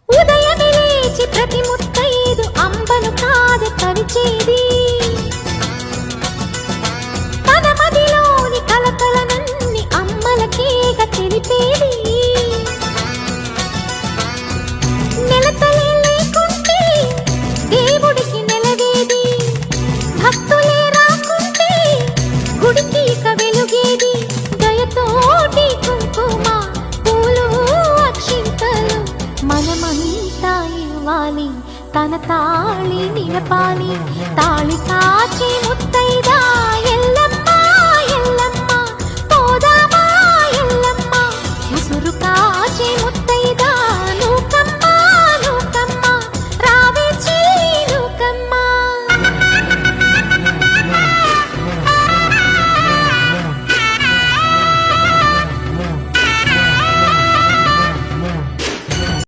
ఉదయమే లేచి ప్రతి ముత్తైదు అంబను కాదు కవిచేది, తన మదిలోని కలకలనన్ని అమ్మలకేగ తెలిపేది. నెలతలే లేకుంటే దేవుడికి నెలవేది, భక్తులే రాకుంటే గుడికి ఇక వెలుగేది. దయతోటి కుంకుమ పూలు అక్షింతలు మనమంతా ఇవ్వాలి, తన తాళి నిలపాలి. తాళి కాచి ముత్తైదా